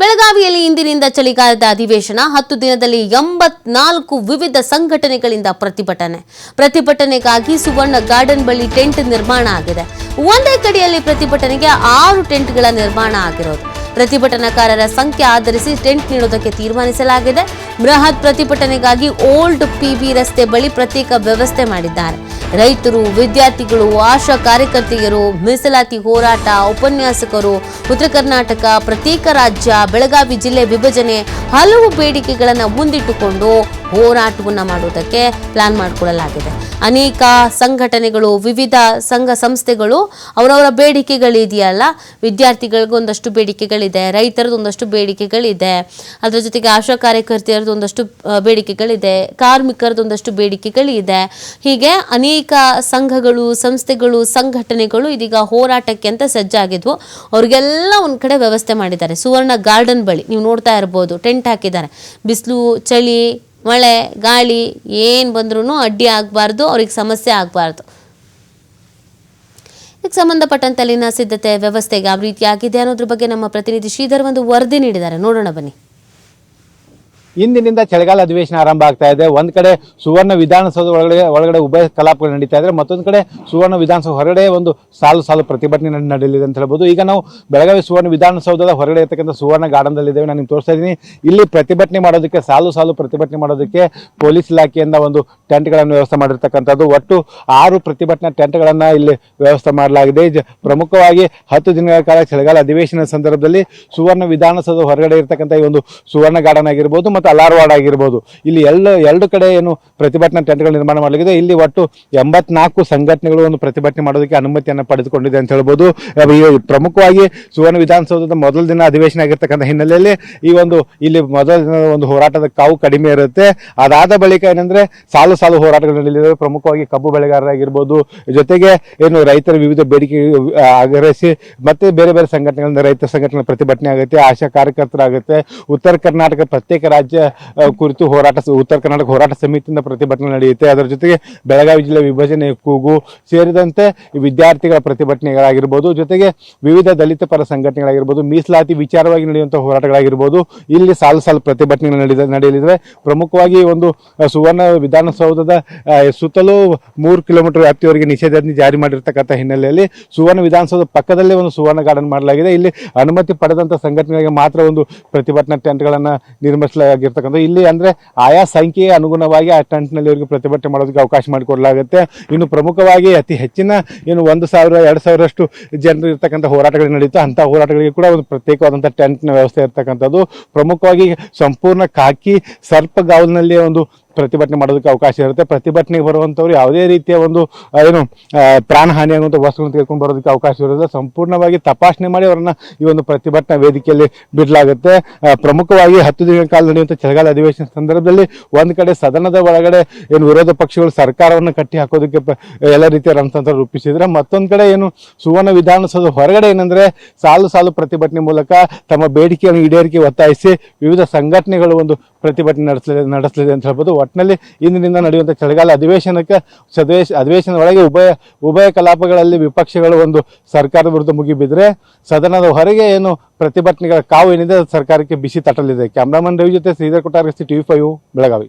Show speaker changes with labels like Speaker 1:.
Speaker 1: ಬೆಳಗಾವಿಯಲ್ಲಿ ಇಂದಿನಿಂದ ಚಳಿಗಾಲದ ಅಧಿವೇಶನ 10 ದಿನದಲ್ಲಿ 84 ವಿವಿಧ ಸಂಘಟನೆಗಳಿಂದ ಪ್ರತಿಭಟನೆಗಾಗಿ ಸುವರ್ಣ ಗಾರ್ಡನ್ ಬಳಿ ಟೆಂಟ್ ನಿರ್ಮಾಣ ಆಗಿದೆ. ಒಂದೇ ಕಡೆಯಲ್ಲಿ ಪ್ರತಿಭಟನೆಗೆ 6 ಟೆಂಟ್ಗಳ ನಿರ್ಮಾಣ ಆಗಿರೋದು. ಪ್ರತಿಭಟನಾಕಾರರ ಸಂಖ್ಯೆ ಆಧರಿಸಿ ಟೆಂಟ್ ನೀಡುವುದಕ್ಕೆ ತೀರ್ಮಾನಿಸಲಾಗಿದೆ. ಬೃಹತ್ ಪ್ರತಿಭಟನೆಗಾಗಿ ಓಲ್ಡ್ ಪಿಬಿ ರಸ್ತೆ ಬಳಿ ಪ್ರತ್ಯೇಕ ವ್ಯವಸ್ಥೆ ಮಾಡಿದ್ದಾರೆ. ರೈತರು, ವಿದ್ಯಾರ್ಥಿಗಳು, ಆಶಾ ಕಾರ್ಯಕರ್ತೆಯರು, ಮೀಸಲಾತಿ ಹೋರಾಟ, ಉಪನ್ಯಾಸಕರು, ಉತ್ತರ ಕರ್ನಾಟಕ ಪ್ರತ್ಯೇಕ ರಾಜ್ಯ, ಬೆಳಗಾವಿ ಜಿಲ್ಲೆ ವಿಭಜನೆ ಹಲವು ಬೇಡಿಕೆಗಳನ್ನು ಮುಂದಿಟ್ಟುಕೊಂಡು ಹೋರಾಟವನ್ನು ಮಾಡುವುದಕ್ಕೆ ಪ್ಲಾನ್ ಮಾಡಿಕೊಳ್ಳಲಾಗಿದೆ. ಅನೇಕ ಸಂಘಟನೆಗಳು, ವಿವಿಧ ಸಂಘ ಸಂಸ್ಥೆಗಳು ಅವರವರ ಬೇಡಿಕೆಗಳಿದೆಯಲ್ಲ, ವಿದ್ಯಾರ್ಥಿಗಳಿಗೂ ಒಂದಷ್ಟು ಬೇಡಿಕೆಗಳಿದೆ, ರೈತರದ್ದು ಒಂದಷ್ಟು ಬೇಡಿಕೆಗಳಿದೆ, ಅದರ ಜೊತೆಗೆ ಆಶಾ ಕಾರ್ಯಕರ್ತೆಯರದ್ದು ಒಂದಷ್ಟು ಬೇಡಿಕೆಗಳಿದೆ, ಕಾರ್ಮಿಕರದ್ದು ಒಂದಷ್ಟು ಬೇಡಿಕೆಗಳಿದೆ. ಹೀಗೆ ಅನೇಕ ಸಂಘಗಳು, ಸಂಸ್ಥೆಗಳು, ಸಂಘಟನೆಗಳು ಇದೀಗ ಹೋರಾಟಕ್ಕೆ ಅಂತ ಸಜ್ಜಾಗಿದ್ವು. ಅವ್ರಿಗೆಲ್ಲ ಒಂದು ಕಡೆ ವ್ಯವಸ್ಥೆ ಮಾಡಿದ್ದಾರೆ. ಸುವರ್ಣ ಗಾರ್ಡನ್ ಬಳಿ ನೀವು ನೋಡ್ತಾ ಇರ್ಬೋದು, ಟೆಂಟ್ ಹಾಕಿದ್ದಾರೆ. ಬಿಸಿಲು, ಚಳಿ, ಮಳೆ, ಗಾಳಿ ಏನು ಬಂದ್ರೂ ಅಡ್ಡಿ ಆಗಬಾರ್ದು, ಅವ್ರಿಗೆ ಸಮಸ್ಯೆ ಆಗಬಾರ್ದು. ಇದಕ್ಕೆ ಸಂಬಂಧಪಟ್ಟಂತೆ ಅಲ್ಲಿನ ಸಿದ್ಧತೆ ವ್ಯವಸ್ಥೆಗೆ ಯಾವ ರೀತಿಯಾಗಿದೆ ಅನ್ನೋದ್ರ ಬಗ್ಗೆ ನಮ್ಮ ಪ್ರತಿನಿಧಿ ಶ್ರೀಧರ್ ಒಂದು ವರದಿ ನೀಡಿದ್ದಾರೆ. ನೋಡೋಣ ಬನ್ನಿ.
Speaker 2: ಇಂದಿನಿಂದ ಚಳಿಗಾಲ ಅಧಿವೇಶನ ಆರಂಭ ಆಗ್ತಾ ಇದೆ. ಒಂದ್ ಕಡೆ ಸುವರ್ಣ ವಿಧಾನಸೌಧ ಒಳಗಡೆ ಉಭಯ ಕಲಾಪಗಳು ನಡೀತಾ ಇದ್ರೆ, ಮತ್ತೊಂದು ಕಡೆ ಸುವರ್ಣ ವಿಧಾನಸೌಧ ಹೊರಗಡೆ ಒಂದು ಸಾಲು ಪ್ರತಿಭಟನೆ ನಡೆಯಲಿದೆ ಅಂತ ಹೇಳ್ಬೋದು. ಈಗ ನಾವು ಬೆಳಗಾವಿ ಸುವರ್ಣ ವಿಧಾನಸೌಧದ ಹೊರಗಡೆ ಇರ್ತಕ್ಕಂಥ ಸುವರ್ಣ ಗಾರ್ಡನ್ ಇದ್ದೇವೆ. ನಾನು ನಿಮ್ಗೆ ತೋರಿಸ್ತಾ ಇದ್ದೀನಿ. ಇಲ್ಲಿ ಪ್ರತಿಭಟನೆ ಮಾಡೋದಕ್ಕೆ ಸಾಲು ಪ್ರತಿಭಟನೆ ಮಾಡೋದಕ್ಕೆ ಪೊಲೀಸ್ ಇಲಾಖೆಯಿಂದ ಒಂದು ಟೆಂಟ್ಗಳನ್ನು ವ್ಯವಸ್ಥೆ ಮಾಡಿರ್ತಕ್ಕಂಥದ್ದು. ಒಟ್ಟು 6 ಪ್ರತಿಭಟನಾ ಟೆಂಟ್ಗಳನ್ನ ಇಲ್ಲಿ ವ್ಯವಸ್ಥೆ ಮಾಡಲಾಗಿದೆ. ಪ್ರಮುಖವಾಗಿ 10 ದಿನಗಳ ಕಾಲ ಚಳಿಗಾಲ ಅಧಿವೇಶನ ಸಂದರ್ಭದಲ್ಲಿ ಸುವರ್ಣ ವಿಧಾನಸೌಧ ಹೊರಗಡೆ ಇರ್ತಕ್ಕಂಥ ಈ ಒಂದು ಸುವರ್ಣ ಗಾರ್ಡನ್ ಆಗಿರ್ಬೋದು ಮತ್ತು ಅಲಾರ್ವಾಡ್ ಆಗಿರ್ಬೋದು, ಇಲ್ಲಿ ಎರಡು ಕಡೆ ಏನು ಪ್ರತಿಭಟನಾ ಟೆಂಟ್ಗಳು ನಿರ್ಮಾಣ ಮಾಡಲಾಗಿದೆ. ಇಲ್ಲಿ ಒಟ್ಟು 84 ಸಂಘಟನೆಗಳು ಒಂದು ಪ್ರತಿಭಟನೆ ಮಾಡೋದಕ್ಕೆ ಅನುಮತಿಯನ್ನು ಪಡೆದುಕೊಂಡಿದೆ ಅಂತ ಹೇಳ್ಬೋದು. ಪ್ರಮುಖವಾಗಿ ಸುವರ್ಣ ವಿಧಾನಸೌಧದ ಮೊದಲ ದಿನ ಅಧಿವೇಶನ ಆಗಿರ್ತಕ್ಕಂಥ ಹಿನ್ನೆಲೆಯಲ್ಲಿ ಈ ಒಂದು ಇಲ್ಲಿ ಮೊದಲ ದಿನದ ಒಂದು ಹೋರಾಟದ ಕಾವು ಕಡಿಮೆ ಇರುತ್ತೆ. ಅದಾದ ಬಳಿಕ ಏನಂದ್ರೆ ಸಾಲು ಹೋರಾಟಗಳು ನಡೆಯಲಿದೆ. ಪ್ರಮುಖವಾಗಿ ಕಬ್ಬು ಬೆಳೆಗಾರರಾಗಿರ್ಬೋದು, ಜೊತೆಗೆ ಏನು ರೈತರ ವಿವಿಧ ಬೇಡಿಕೆ ಆಗ್ರಹಿಸಿ ಮತ್ತೆ ಬೇರೆ ಸಂಘಟನೆಗಳಿಂದ ರೈತ ಸಂಘಟನೆ ಪ್ರತಿಭಟನೆ ಆಗುತ್ತೆ, ಆಶಾ ಕಾರ್ಯಕರ್ತರಾಗುತ್ತೆ, ಉತ್ತರ ಕರ್ನಾಟಕ ಪ್ರತ್ಯೇಕ ರಾಜ್ಯ ಕುರಿತು ಉತ್ತರ ಕರ್ನಾಟಕ ಹೋರಾಟ ಸಮಿತಿಯಿಂದ ಪ್ರತಿಭಟನೆ ನಡೆಯುತ್ತೆ. ಅದರ ಜೊತೆಗೆ ಬೆಳಗಾವಿ ಜಿಲ್ಲೆ ವಿಭಜನೆ ಕೂಗು ಸೇರಿದಂತೆ ವಿದ್ಯಾರ್ಥಿಗಳ ಪ್ರತಿಭಟನೆಗಳಾಗಿರ್ಬೋದು, ಜೊತೆಗೆ ವಿವಿಧ ದಲಿತ ಪರ ಸಂಘಟನೆಗಳಾಗಿರ್ಬೋದು, ಮೀಸಲಾತಿ ವಿಚಾರವಾಗಿ ನಡೆಯುವಂತಹ ಹೋರಾಟಗಳಾಗಿರ್ಬೋದು, ಇಲ್ಲಿ ಸಾಲು ಪ್ರತಿಭಟನೆಗಳು ನಡೆಯಲಿವೆ. ಪ್ರಮುಖವಾಗಿ ಒಂದು ಸುವರ್ಣ ವಿಧಾನಸೌಧದ ಸುತ್ತಲೂ 3 ಕಿಲೋಮೀಟರ್ ವ್ಯಾಪ್ತಿಯವರೆಗೆ ನಿಷೇಧಾಜ್ಞೆ ಜಾರಿ ಮಾಡಿರ್ತಕ್ಕಂಥ ಹಿನ್ನೆಲೆಯಲ್ಲಿ ಸುವರ್ಣ ವಿಧಾನಸೌಧ ಪಕ್ಕದಲ್ಲೇ ಒಂದು ಸುವರ್ಣ ಗಾರ್ಡನ್ ಮಾಡಲಾಗಿದೆ. ಇಲ್ಲಿ ಅನುಮತಿ ಪಡೆದಂತ ಸಂಘಟನೆಗಳಿಗೆ ಮಾತ್ರ ಒಂದು ಪ್ರತಿಭಟನಾ ಟೆಂಟ್ಗಳನ್ನ ನಿರ್ಮಿಸಲಾಗಿರ್ತಕ್ಕಂಥ. ಇಲ್ಲಿ ಅಂದ್ರೆ ಆಯಾ ಸಂಖ್ಯೆಗೆ ಅನುಗುಣವಾಗಿ ಆ ಟೆಂಟ್ ನಲ್ಲಿ ಅವರಿಗೆ ಪ್ರತಿಭಟನೆ ಮಾಡೋದಕ್ಕೆ ಅವಕಾಶ ಮಾಡಿಕೊಡಲಾಗುತ್ತೆ. ಇನ್ನು ಪ್ರಮುಖವಾಗಿ ಅತಿ ಹೆಚ್ಚಿನ ಏನು 1,000-2,000 ಜನರು ಇರ್ತಕ್ಕಂಥ ಹೋರಾಟಗಳು ನಡೀತಾ, ಅಂತ ಹೋರಾಟಗಳಿಗೆ ಕೂಡ ಒಂದು ಪ್ರತ್ಯೇಕವಾದಂತಹ ಟೆಂಟ್ ನ ವ್ಯವಸ್ಥೆ ಇರ್ತಕ್ಕಂಥದ್ದು. ಪ್ರಮುಖವಾಗಿ ಸಂಪೂರ್ಣ ಖಾಕಿ ಸರ್ಪಗಾವಲಿನಲ್ಲಿ ಒಂದು ಪ್ರತಿಭಟನೆ ಮಾಡೋದಕ್ಕೆ ಅವಕಾಶ ಇರುತ್ತೆ. ಪ್ರತಿಭಟನೆಗೆ ಬರುವಂತವ್ರು ಯಾವುದೇ ರೀತಿಯ ಒಂದು ಏನು ಪ್ರಾಣ ಹಾನಿ ಆಗುವಂತ ವಸ್ತುಗಳನ್ನು ತೆಗೆದುಕೊಂಡು ಬರೋದಕ್ಕೆ ಅವಕಾಶ ಇರುತ್ತೆ. ಸಂಪೂರ್ಣವಾಗಿ ತಪಾಸಣೆ ಮಾಡಿ ಅವರನ್ನ ಈ ಒಂದು ಪ್ರತಿಭಟನಾ ವೇದಿಕೆಯಲ್ಲಿ ಬಿಡಲಾಗುತ್ತೆ. ಪ್ರಮುಖವಾಗಿ 10 ದಿನಗಳ ಕಾಲ ನಡೆಯುವಂತ ಚಳಿಗಾಲ ಅಧಿವೇಶನ ಸಂದರ್ಭದಲ್ಲಿ ಒಂದ್ ಕಡೆ ಸದನದ ಒಳಗಡೆ ಏನು ವಿರೋಧ ಪಕ್ಷಗಳು ಸರ್ಕಾರವನ್ನು ಕಟ್ಟಿ ಹಾಕೋದಕ್ಕೆ ಎಲ್ಲ ರೀತಿಯ ರಣತಂತ್ರ ರೂಪಿಸಿದ್ರೆ, ಮತ್ತೊಂದ್ ಕಡೆ ಏನು ಸುವರ್ಣ ವಿಧಾನಸೌಧ ಹೊರಗಡೆ ಏನಂದ್ರೆ ಸಾಲು ಪ್ರತಿಭಟನೆ ಮೂಲಕ ತಮ್ಮ ಬೇಡಿಕೆಯನ್ನು ಈಡೇರಿಕೆ ಒತ್ತಾಯಿಸಿ ವಿವಿಧ ಸಂಘಟನೆಗಳು ಒಂದು ಪ್ರತಿಭಟನೆ ನಡೆಸಲಿದೆ ಅಂತ ಹೇಳ್ಬೋದು. ಒಟ್ಟಿನಲ್ಲಿ ಇಂದಿನಿಂದ ನಡೆಯುವಂತಹ ಚಳಿಗಾಲ ಅಧಿವೇಶನ ಒಳಗೆ ಉಭಯ ಕಲಾಪಗಳಲ್ಲಿ ವಿಪಕ್ಷಗಳು ಒಂದು ಸರ್ಕಾರದ ವಿರುದ್ಧ ಮುಗಿಬಿದ್ರೆ, ಸದನದ ಹೊರಗೆ ಏನು ಪ್ರತಿಭಟನೆಗಳ ಕಾವು ಏನಿದೆ ಸರ್ಕಾರಕ್ಕೆ ಬಿಸಿ ತಟ್ಟಲಿದೆ. ಕ್ಯಾಮ್ರಾಮನ್ ರವಿ ಜೊತೆ ಶ್ರೀಧರ್ ಕೊಟ್ಟಾರ್, ಟಿವಿ5 ಬೆಳಗಾವಿ.